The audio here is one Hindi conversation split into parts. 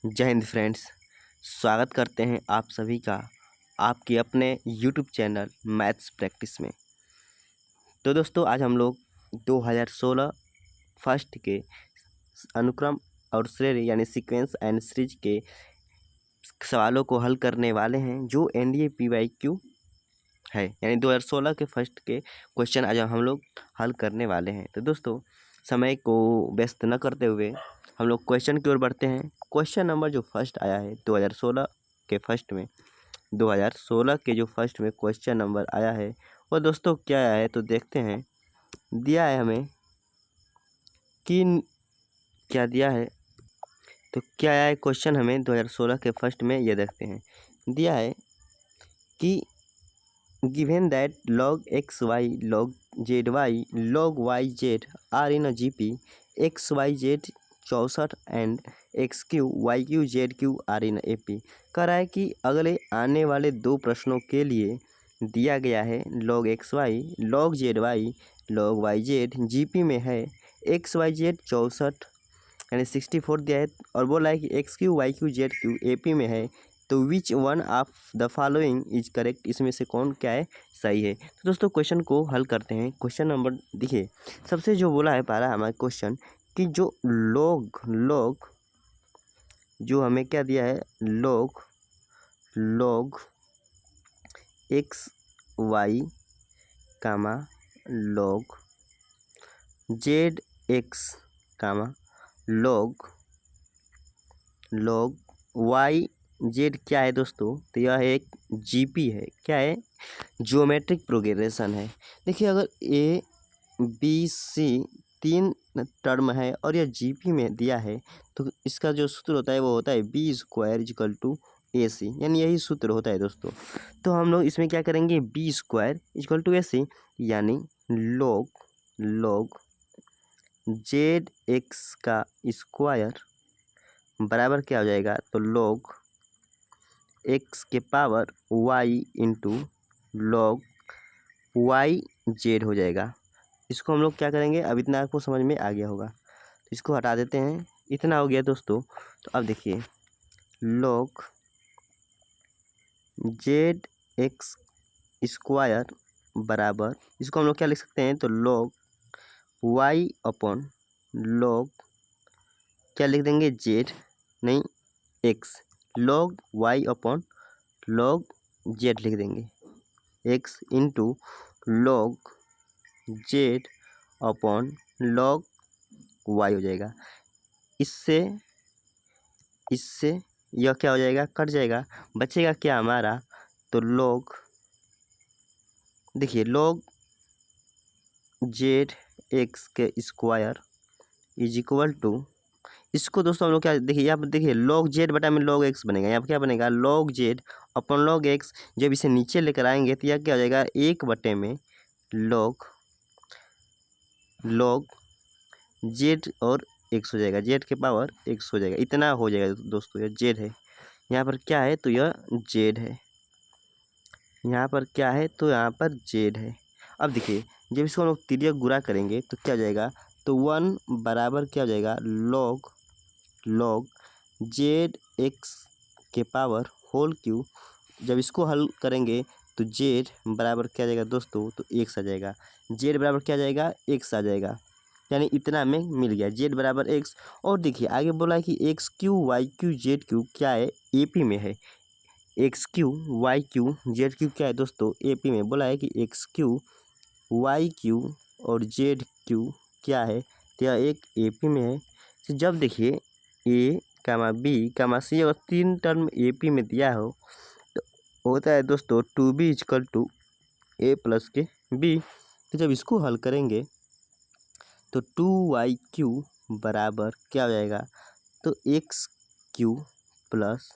जय हिंद फ्रेंड्स। स्वागत करते हैं आप सभी का आपके अपने यूट्यूब चैनल मैथ्स प्रैक्टिस में। तो दोस्तों आज हम लोग 2016 फर्स्ट के अनुक्रम और श्रेणी यानी सीक्वेंस एंड सीरीज के सवालों को हल करने वाले हैं जो एनडीए पीवाईक्यू है, यानी 2016 के फर्स्ट के क्वेश्चन आज हम लोग हल करने वाले हैं। तो दोस्तों समय को व्यस्त न करते हुए हम लोग क्वेश्चन की ओर बढ़ते हैं। क्वेश्चन नंबर जो फर्स्ट आया है 2016 के फर्स्ट में 2016 के जो फर्स्ट में क्वेश्चन नंबर आया है वो दोस्तों क्या आया है तो देखते हैं। दिया है हमें कि क्या दिया है, तो क्या आया है क्वेश्चन हमें 2016 के फर्स्ट में, ये देखते हैं। दिया है कि given that log xy log zy log yz are in a gp xyz 64 and xq yq zq are in ap। कह रहा है कि अगले आने वाले दो प्रश्नों के लिए दिया गया है log xy log zy log yz gp में है, xyz 64 यानी 64 दिया है और बोला है कि xq yq zq ap में है, तो which one of the following is correct, इसमें से कौन क्या है सही है। तो दोस्तों क्वेश्चन को हल करते हैं। क्वेश्चन नंबर देखिए, सबसे जो बोला है पहला हमारा क्वेश्चन कि जो log जो हमें क्या दिया है log एक्स वाई कामा log Z x comma log Y Z क्या है दोस्तों, तो यह एक जीपी है। क्या है? ज्योमेट्रिक प्रोग्रेशन है। देखिए अगर ए बी सी तीन टर्म है और यह जीपी में दिया है तो इसका जो सूत्र होता है वो होता है B square is equal to A C, यानी यही सूत्र होता है दोस्तों। तो हम लोग इसमें क्या करेंगे, B square is equal to A C यानी log जेड एक्स का स्क्वायर बराबर क्या हो जाएगा, तो log एक्स के power Y into log Y Z हो जाएगा। इसको हम लोग क्या करेंगे, अब इतना आपको समझ में आ गया होगा तो इसको हटा देते हैं। इतना हो गया दोस्तों। तो अब देखिए log जेड एक्स स्क्वायर बराबर, इसको हम लोग क्या लिख सकते हैं, तो log वाई अपॉन log क्या लिख देंगे, जेड नहीं X, log Y upon log Z लिख देंगे, X into log Z upon log Y हो जाएगा। इससे यह क्या हो जाएगा, कट जाएगा, बचेगा क्या हमारा, तो log देखिए log जेड एक्स के स्क्वायर इज इक्वल टू, इसको दोस्तों हम लोग क्या देखिए यहाँ पर देखिए log जेड बटा में log एक्स बनेगा। यहाँ पर क्या बनेगा, log जेड अपन log एक्स। जब इसे नीचे लेकर आएंगे तो यह क्या हो जाएगा, 1 में log जेड और एक्स हो जाएगा, जेड के पावर एक्स हो जाएगा। इतना हो जाएगा दोस्तों, यह जेड है, यहाँ पर क्या है, तो यह जेड है, यहाँ पर क्या है, तो यहाँ पर जेड है। अब देखिए जब इसको हम लोग तिर्यक गुणा करेंगे तो क्या हो जाएगा, तो 1 बराबर क्या हो जाएगा, log जेड एक्स के पावर होल क्यूब। जब इसको हल करेंगे तो जेड बराबर क्या आ जाएगा दोस्तों, तो एक्स आ जाएगा। जेड बराबर क्या आ जाएगा, एक्स आ जाएगा, यानी इतना में मिल गया जेड बराबर एक्स। और देखिए आगे बोला है कि X Q Y Q Z Q क्या है, एपी में है। X Q Y Q Z Q क्या है दोस्तों, एपी में। बोला है कि एक्स क्यू वाई क्यू और जेड क्यू क्या है, तो यह एक एपी में है। तो जब देखिए ए कामा बी कामा सी और 3 टर्म एपी में दिया हो तो होता है दोस्तों 2b is equal to A plus के बी। तो जब इसको हल करेंगे तो 2yq बराबर क्या हो जाएगा, तो x Q plus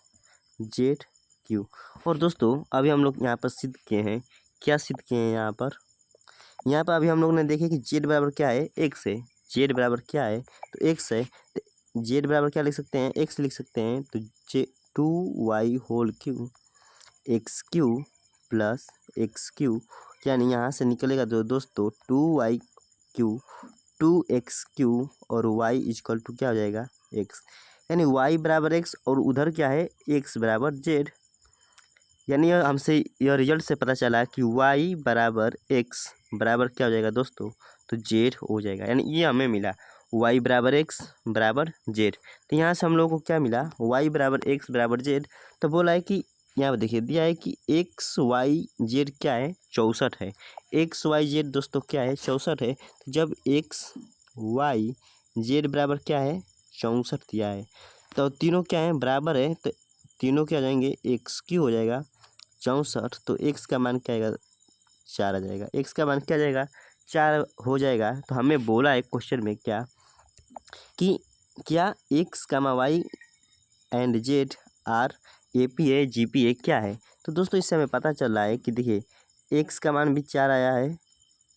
Z Q. और दोस्तों अभी हम लोग यहाँ पर सिद्ध किए हैं, क्या सिद्ध किए हैं यहाँ पर अभी हम लोग ने देखे कि जेड बराबर क्या है, एक्स है। जेड बराबर क्या है, तो एक्स है। तो जेड बराबर क्या लिख सकते हैं, एक्स लिख सकते हैं, तो 2y whole Q X Q plus X Q, यानी यहाँ से निकलेगा दोस्तों 2y क्यू 2x क्यू और y इजकल टू क्या हो जाएगा, एक्स। यानी y बराबर x और उधर क्या है x बराबर z। यानी हमसे यह रिजल्ट से पता चला कि y बराबर x बराबर क्या हो जाएगा दोस्तों, तो z हो जाएगा। यानी ये हमें मिला y बराबर x बराबर z। तो यहाँ से हम लोगों को क्या मिला, y बराबर x बराबर z। तो बोला है कि यहाँ पर देखिए दिया है कि x y z क्या है, 64 है। x y z दोस्तों क्या है, 64 है। तो जब x y z बराबर क्या है, 64 दिया है, तो तीनों क्या है, बराबर है। तो तीनों क्या आ जाएंगे, x क्यू हो जाएगा 64। तो x का मान क्या आएगा, 4 आ जाएगा। x का मान क्या आ जाएगा, 4 हो जाएगा। तो हमें बोला है क्वेश्चन में क्या कि क्या x comma Y and Z are APA GPA क्या है। तो दोस्तों इससे हमें पता चल रहा है कि देखिए x का मान भी 4 आया है,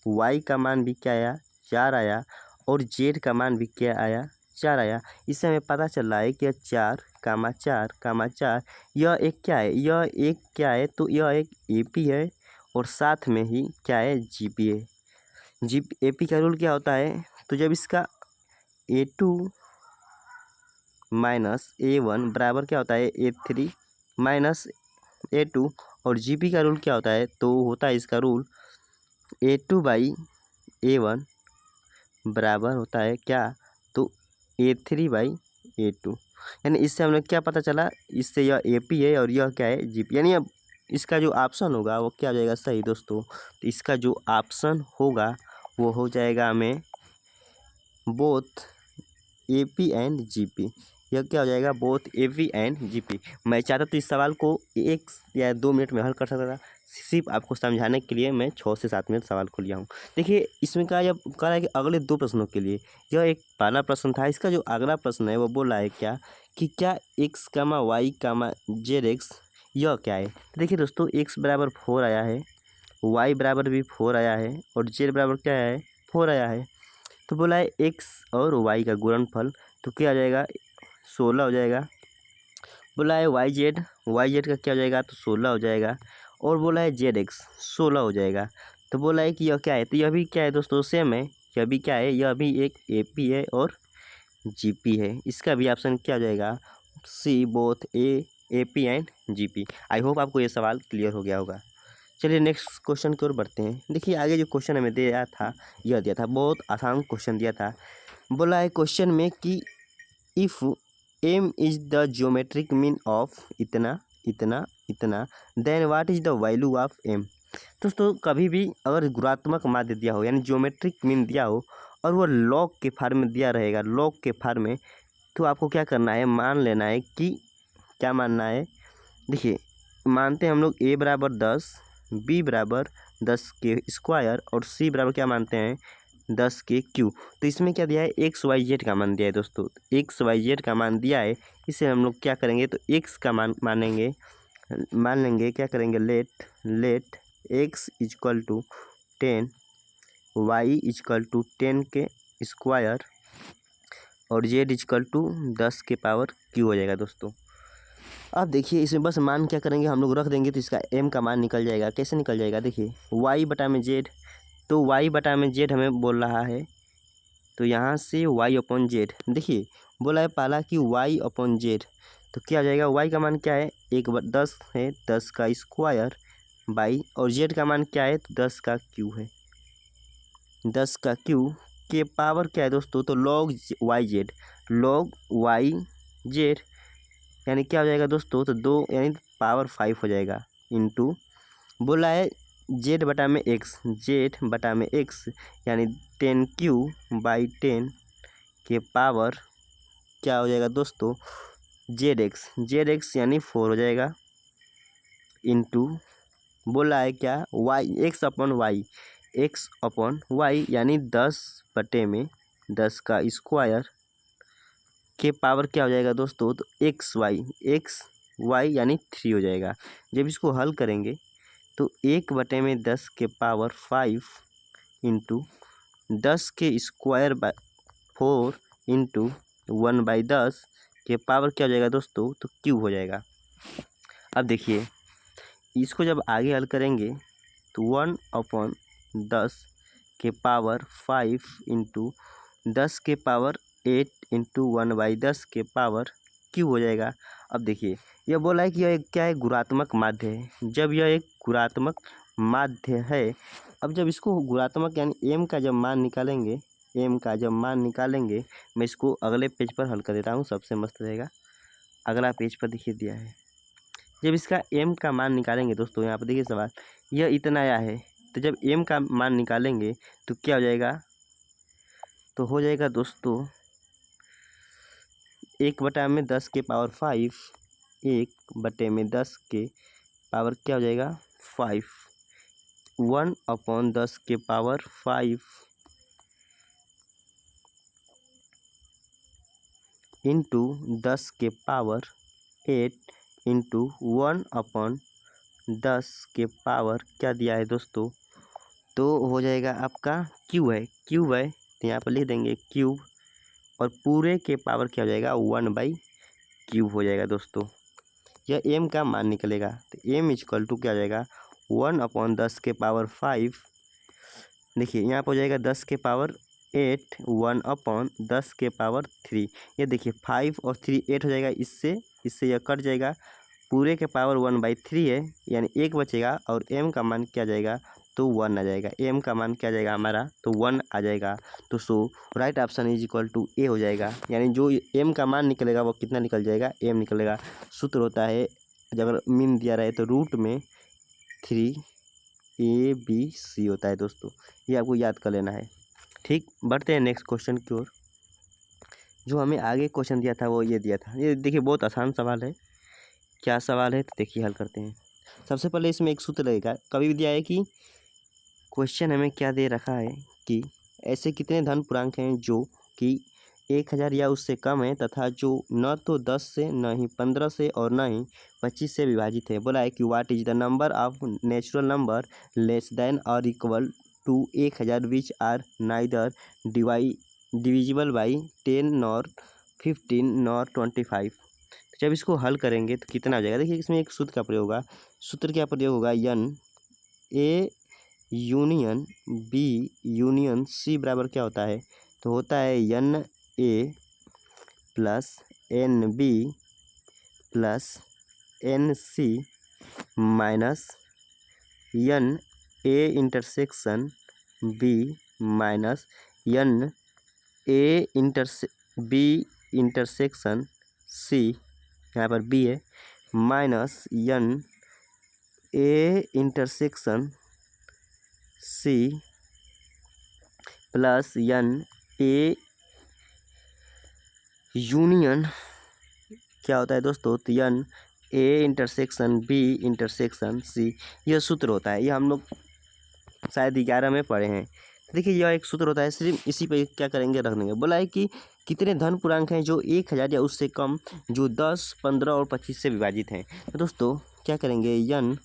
y का मान भी क्या आया, 4 आया, और z का मान भी क्या आया, 4 आया। इससे हमें पता चल रहा है कि 4 कामा 4 कामा 4 यह एक क्या है, यह एक क्या है, तो यह एक AP है और साथ में ही क्या है, GPA। AP का रूल क्या होता है, तो जब इसका A2 माइनस A1 बराबर क्या होता है, A3 माइनस A2, और GP का रूल क्या होता है, तो होता है इसका रूल A2 बाई A1 बराबर होता है क्या, तो A3 बाई A2। यानी इससे हमें क्या पता चला, इससे यह AP है और यह क्या है, GP। यानी अब इसका जो ऑप्शन होगा वो क्या हो जाएगा सही दोस्तों। तो इसका जो ऑप्शन होगा वो हो जाएगा हमें बोथ AP एंड GP। यह क्या हो जाएगा, बोथ AP एंड GP। मैं चाहता तो इस सवाल को 1 या 2 मिनट में हल कर सकता था, सिर्फ आपको समझाने के लिए मैं 6 से 7 मिनट सवाल को लिया हूँ। देखिए इसमें क्या जब कह रहा है कि अगले 2 प्रश्नों के लिए, यह एक पहला प्रश्न था। इसका जो अगला प्रश्न है वो बोल रहा है क्या कि क्या x कामा y कामा zx यह क्या है। देखिए दोस्तों x बराबर 4 आया है, y बराबर भी 4 आया है, और z बराबर क्या है, 4 आया है। तो बोला है x और y का गुणनफल, तो क्या आ जाएगा, 16 हो जाएगा। बोला है y z का क्या हो जाएगा, तो 16 हो जाएगा। और बोला है zx 16 हो जाएगा। तो बोला है कि यह क्या है, तो यह भी क्या है दोस्तों, सेम है। यह भी क्या है, यह भी एक AP है और GP है। इसका भी ऑप्शन क्या हो जाएगा, C both AP and GP। I hope आपको ये सवाल क्लियर हो गया होगा। चलिए नेक्स्ट क्वेश्चन की ओर बढ़ते हैं। देखिए आगे जो क्वेश्चन हमें दिया था, यह दिया था, बहुत आसान क्वेश्चन दिया था। बोला है क्वेश्चन में कि if m is the geometric mean of इतना इतना इतना, then what is the value of m। दोस्तों कभी भी अगर गुणात्मक माध्य दिया हो, यानी ज्योमेट्रिक मीन दिया हो, और वो लॉग के फॉर्म में दिया रहेगा, लॉग के फॉर्म में, तो आपको क्या करना है, मान लेना है कि क्या मानना है। देखिए मानते हैं हम लोग a बराबर 10, b बराबर 10 के स्क्वायर, और c बराबर क्या मानते हैं, 10 के क्यू। तो इसमें क्या दिया है, एक्स वाई जेड का मान दिया है दोस्तों, एक्स वाई जेड का मान दिया है। इसे हम लोग क्या करेंगे, तो एक्स का मान मान लेंगे, क्या करेंगे, let X is equal to 10, Y is equal to 10 के स्क्वायर, और जेड इजक्वल टू 10 के पावर क्यू हो जाएगा दोस्तों। अब देखिए इसमें बस मान क्या करेंगे, हम लोग रख देंगे, तो इसका m का मान निकल जाएगा। कैसे निकल जाएगा, देखिए y बटा में z, तो y बटा में z हमें बोल रहा है, तो यहाँ से y अपॉन जेड। देखिए बोला है पहला कि y अपॉन जेड, तो क्या आ जाएगा, y का मान क्या है, 10 है, 10 का स्क्वायर बाई, और z का मान क्या है, तो 10 का क्यू है, 10 का क्यू के पावर क्या है दोस्तों, तो लॉग वाई जेड। यानी क्या हो जाएगा दोस्तों, तो 2 यानी पावर 5 हो जाएगा, इंटू बोला है जेड बटा में एक्स, यानी 10 बाई 10 के पावर क्या हो जाएगा दोस्तों, जेड एक्स यानी 4 हो जाएगा, इंटू बोला है क्या, वाई एक्स अपॉन वाई यानी 10 बटे में 10 का स्क्वायर के पावर क्या हो जाएगा दोस्तों, तो एक्स वाई यानी 3 हो जाएगा। जब इसको हल करेंगे तो 1 बटे में 10 के पावर 5 इंटू 10 के स्क्वायर बाय 4 इंटू 1/10 के पावर क्या हो जाएगा दोस्तों, तो क्यूब हो जाएगा। अब देखिए इसको जब आगे हल करेंगे तो 1/10 के पावर 5 इंटू 10 के पावर 8 इंटू 1/10 के पावर क्यों हो जाएगा। अब देखिए यह बोला है कि यह क्या है, गुणात्मक माध्य है। जब यह एक गुणात्मक माध्य है, अब जब इसको गुणात्मक यानी एम का जब मान निकालेंगे, एम का जब मान निकालेंगे, मैं इसको अगले पेज पर हल कर देता हूँ, सबसे मस्त रहेगा। अगला पेज पर देखिए दिया है, जब इसका एम का मान निकालेंगे दोस्तों, यहाँ पर देखिए सवाल, यह इतना आया है, तो जब एम का मान निकालेंगे तो क्या हो जाएगा, तो हो जाएगा दोस्तों 1/10 के पावर 5, 1/10 के पावर क्या हो जाएगा 5, 1/10 के पावर 5 इंटू 10 के पावर 8 इंटू 1/10 के पावर क्या दिया है दोस्तों, तो हो जाएगा आपका क्यू है, क्यूब है तो यहाँ पर लिख देंगे क्यूब, और पूरे के पावर क्या हो जाएगा 1/क्यूब हो जाएगा दोस्तों। यह एम का मान निकलेगा, तो एम इक्वल टू क्या हो जाएगा 1/10 के पावर 5, देखिए यहाँ पर हो जाएगा 10 के पावर 8, 1/10 के पावर 3, ये देखिए 5 और 3 8 हो जाएगा, इससे यह कट जाएगा, पूरे के पावर 1/3 है, यानी 1 बचेगा, और एम का मान क्या जाएगा तो 1 आ जाएगा, एम का मान क्या जाएगा हमारा तो 1 आ जाएगा। तो so right option is equal to A हो जाएगा, यानी जो एम का मान निकलेगा वो कितना निकल जाएगा, एम निकलेगा। सूत्र होता है जब अगर मीन दिया रहे तो रूट में 3ABC होता है दोस्तों, ये आपको याद कर लेना है। ठीक, बढ़ते हैं नेक्स्ट क्वेश्चन की ओर। जो हमें आगे क्वेश्चन दिया था वो ये दिया था, ये देखिए बहुत आसान सवाल है। क्या सवाल है तो देखिए हल करते हैं। सबसे पहले इसमें एक सूत्र लगेगा, कभी भी दिया है कि क्वेश्चन हमें क्या दे रखा है कि ऐसे कितने धन पूर्णांक हैं जो कि 1000 या उससे कम है तथा जो न तो 10 से, न ही 15 से और न ही 25 से विभाजित है। बोला है कि what is the number of natural number less than और equal to 1000 which are neither divisible by 10 nor 15 nor 25। जब इसको हल करेंगे तो कितना हो जाएगा, देखिए इसमें एक सूत्र का प्रयोग होगा, सूत्र क्या प्रयोग होगा, n A union B union C बराबर क्या होता है, तो होता है n A plus n B plus n C minus n A intersection B minus n A B intersection C, यहाँ पर बी है, minus n A intersection C plus n A union क्या होता है दोस्तों, तो n A intersection B intersection C, यह सूत्र होता है। यह हम लोग शायद 11 में पढ़े हैं। देखिए यह एक सूत्र होता है, सिर्फ इसी पे क्या करेंगे रख देंगे। बोला है कि कितने धन पूर्णांक हैं जो 1000 या उससे कम, जो 10, 15 और 25 से विभाजित हैं। तो दोस्तों क्या करेंगे, यन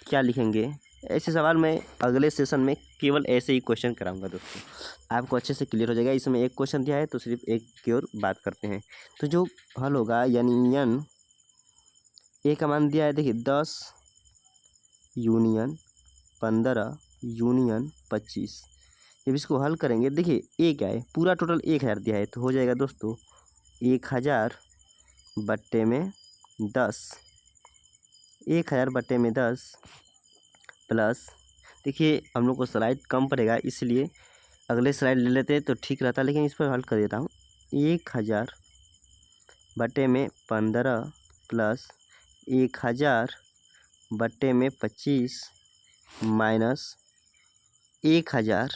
क्या लिखेंगे, ऐसे सवाल मैं अगले सेशन में केवल ऐसे ही क्वेश्चन कराऊंगा दोस्तों, आपको अच्छे से क्लियर हो जाएगा। इसमें एक क्वेश्चन दिया है तो सिर्फ एक की ओर बात करते हैं। तो जो हल होगा यानी यन ए का मान दिया है, देखिए 10 यूनियन 15 यूनियन 25, जब इसको हल करेंगे देखिए ए क्या है, पूरा टोटल 1000 दिया है, तो हो जाएगा दोस्तों 1000 बट्टे में 10, 1000 बट्टे में 10 प्लस, देखिए हम लोग को स्लाइड कम पड़ेगा इसलिए अगले स्लाइड ले लेते हैं तो ठीक रहता, लेकिन इस पर हल कर देता हूँ। 1000 बट्टे में 15 प्लस 1000 बट्टे में 25 माइनस 1000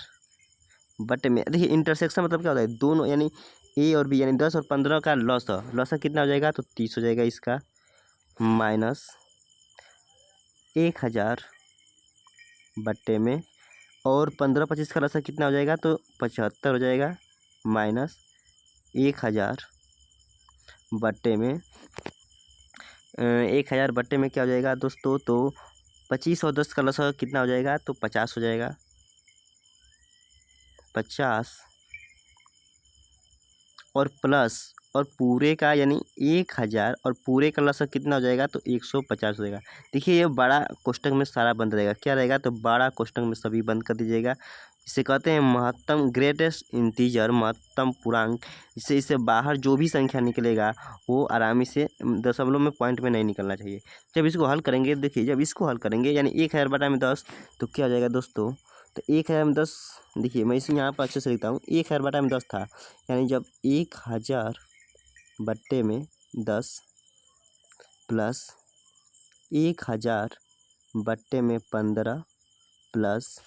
बट्टे में, देखिए इंटरसेक्शन मतलब क्या होता है, दोनों यानी ए और बी यानी 10 और 15 का लॉस कितना हो जाएगा तो 30 हो जाएगा इसका, माइनस 1000 बट्टे में और 15 25 का लॉस कितना हो जाएगा तो 75 हो जाएगा, माइनस 1000 बट्टे में 1000 बट्टे में क्या हो जाएगा दोस्तों, तो 25 और 10 का लॉस कितना हो जाएगा तो 50 हो जाएगा, 50 और प्लस और पूरे का यानी 1000 और पूरे का लॉस कितना हो जाएगा तो 150 हो जाएगा। देखिए ये बड़ा कोष्टक में सारा बंद रहेगा, क्या रहेगा तो बड़ा कोष्टक में सभी बंद कर दीजिएगा, इसे कहते हैं महत्तम ग्रेटेस्ट इंटीजर, महत्तम पूर्णांक। इससे बाहर जो भी संख्या निकलेगा वो आरामी से दशमलव में पॉइंट में नहीं निकलना चाहिए। जब इसको हल करेंगे, देखिए जब इसको हल करेंगे यानी 1000 बटा में 10 तो क्या हो जाएगा दोस्तों, तो 1000 में 10, देखिए मैं इसे यहाँ पर अच्छे से लिखता हूँ। 1000 बटा में 10 था, यानी जब 1000 बट्टे में 10 प्लस 1000 बट्टे में 15 प्लस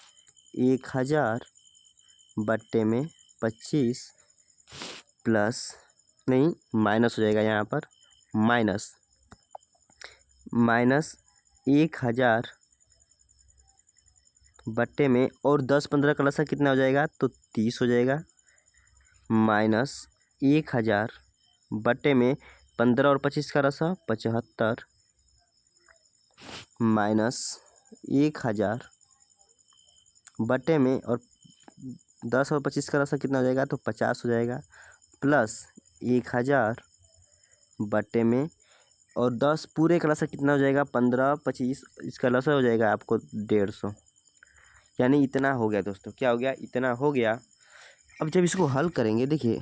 1000 बट्टे में 25 प्लस, नहीं माइनस हो जाएगा यहाँ पर, माइनस 1000 बट्टे में, और 10 15 का लसा कितना हो जाएगा, तो 30 हो जाएगा, माइनस 1000 बट्टे में 15 और 25 का लसा 75, माइनस 1000 बट्टे में और 10 और 25 का लसा कितना हो जाएगा, तो 50 हो जाएगा, प्लस 1000 बट्टे में और 10 पूरे का लसा कितना हो जाएगा, 15 25, इसका लसा हो जाएगा आपको 150, यानी इतना हो गया दोस्तों। क्या हो गया, इतना हो गया। अब जब इसको हल करेंगे, देखिए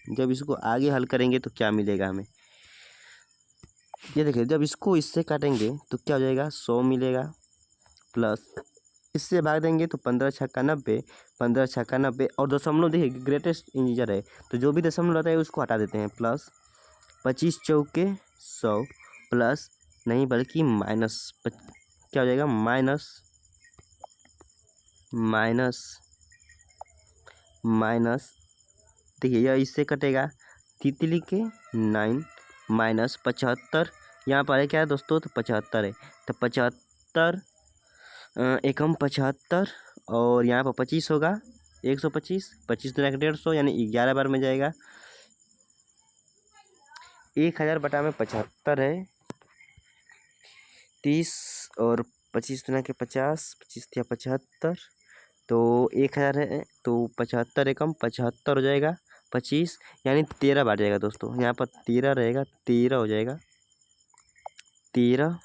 जब इसको आगे हल करेंगे तो क्या मिलेगा हमें, ये देखिए जब इसको इससे काटेंगे तो क्या हो जाएगा, 100 मिलेगा, प्लस इससे भाग देंगे तो 15 छक्का 90, 15 छक्का 90, और दशमलव देखिए ग्रेटेस्ट इंटीजर है तो जो भी दशमलव रहता है उसको हटा देते हैं, प्लस 25 चौके 100, प्लस नहीं बल्कि माइनस क्या हो जाएगा, माइनस देखिए यह इससे कटेगा, तितली के 9 माइनस 75, यहाँ पर है क्या है दोस्तों, तो 75 है, तो 75 एकम 75, और यहाँ पर 25 होगा, 125, 25 दूना 150, यानी 11 बार में जाएगा। 1000 बटा में 75 है, 30 और 25 दूना के 50, 25 या 75, तो 1000 है तो 75 एकम 75 हो जाएगा, 25 यानी 13 बार जाएगा दोस्तों, यहाँ पर 13 रहेगा, 13 हो जाएगा, 13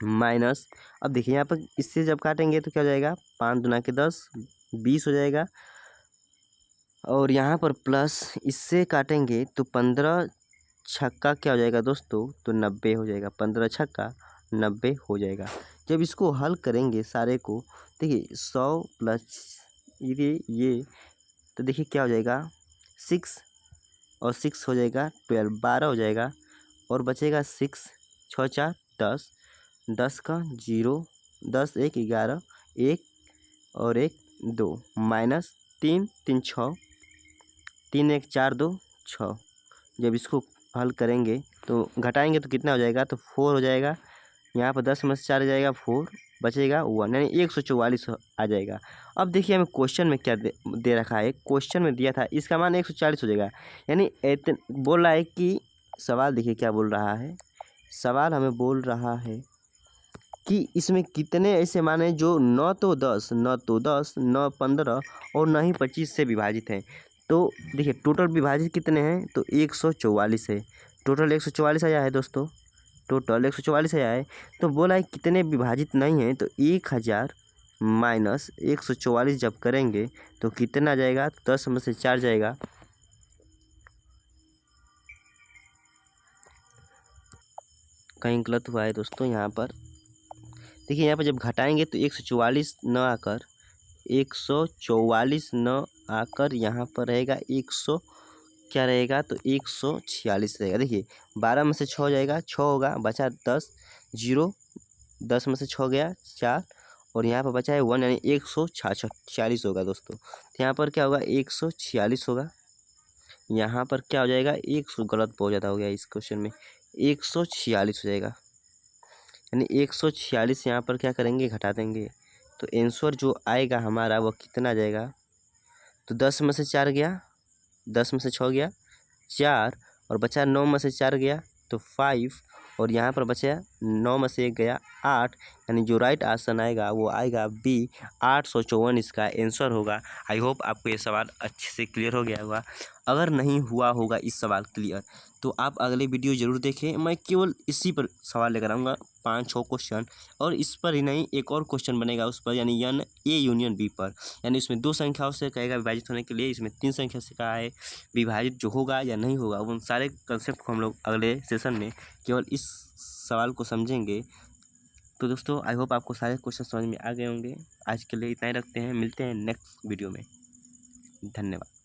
माइनस, अब देखिए यहाँ पर इससे जब काटेंगे तो क्या हो जाएगा, 5 दूना के 10, 20 हो जाएगा, और यहाँ पर प्लस इससे काटेंगे तो 15 छक्का क्या हो जाएगा दोस्तों, तो 90 हो जाएगा, 15 छक्का 90 हो जाएगा। जब इसको हल करेंगे सारे को, देखिए 100 प्लस ये तो देखिए क्या हो जाएगा, 6 और 6 हो जाएगा 12, 12 हो जाएगा, और बचेगा 6, 6 4 10, 10 का 0, 10 1 11, 1 और 1 2, माइनस 3 3 6, 3 1 4 2 6। जब इसको हल करेंगे तो घटाएंगे तो कितना हो जाएगा, तो 4 हो जाएगा, यहाँ पर 10 में से 4 जाएगा 4, बचेगा 1, यानी 144 आ जाएगा। अब देखिए हमें क्वेश्चन में क्या दे रखा है, क्वेश्चन में दिया था इसका मान 140 हो जाएगा, यानी बोल रहा है कि सवाल देखिए क्या बोल रहा है, सवाल हमें बोल रहा है कि इसमें कितने ऐसे मान हैं जो न तो 10 न 15 और न ही 25 से विभाजित हैं। तो देखिए टोटल विभाजित कितने हैं, तो 144 है, टोटल 144 आया है दोस्तों, टोटल 144 आया है। तो बोला है कितने विभाजित नहीं हैं, तो 1000 माइनस 144 जब करेंगे तो कितना जाएगा, 10 में से 4 जाएगा, कहीं गलत हुआ है दोस्तों यहाँ पर, देखिए यहाँ पर जब घटाएंगे तो 144 न आकर 144 न आकर यहाँ पर रहेगा 100 क्या रहेगा, तो 146 रहेगा। देखिए 12 में से 6 जाएगा, 6 होगा, बचा 10, 0, 10 में से 6 गया 4, और यहाँ पर बचा है 1, यानी 146 होगा दोस्तों। तो यहाँ पर क्या होगा, 146 होगा, यहाँ पर क्या हो जाएगा, 100 गलत बहुत ज़्यादा हो गया इस क्वेश्चन में, 146 हो जाएगा, यानी 146 यहाँ पर क्या करेंगे, घटा देंगे, तो आंसर जो आएगा हमारा वो कितना जाएगा, तो 10 में से 4 गया, 10 में से 6 गया 4, और बचा 9 में से 4 गया तो 5, और यहाँ पर बचा 9 में से 1 गया 8, यानी जो राइट ऑप्शन आएगा वो आएगा बी, 854 इसका आंसर होगा। आई होप आपको ये सवाल अच्छे से क्लियर हो गया होगा। अगर नहीं हुआ होगा इस सवाल क्लियर तो आप अगले वीडियो ज़रूर देखें। मैं केवल इसी पर सवाल लेकर आऊँगा 5-6 क्वेश्चन, और इस पर ही नहीं एक और क्वेश्चन बनेगा उस पर, यानी एन ए यूनियन बी पर, यानी इसमें 2 संख्याओं से कहेगा विभाजित होने के लिए, इसमें 3 संख्या से कहा है विभाजित जो होगा या नहीं होगा। उन सारे कंसेप्ट को हम लोग अगले सेशन में केवल इस सवाल को समझेंगे। तो दोस्तों आई होप आपको सारे क्वेश्चन समझ में आ गए होंगे। आज के लिए इतना ही रखते हैं, मिलते हैं नेक्स्ट वीडियो में। धन्यवाद।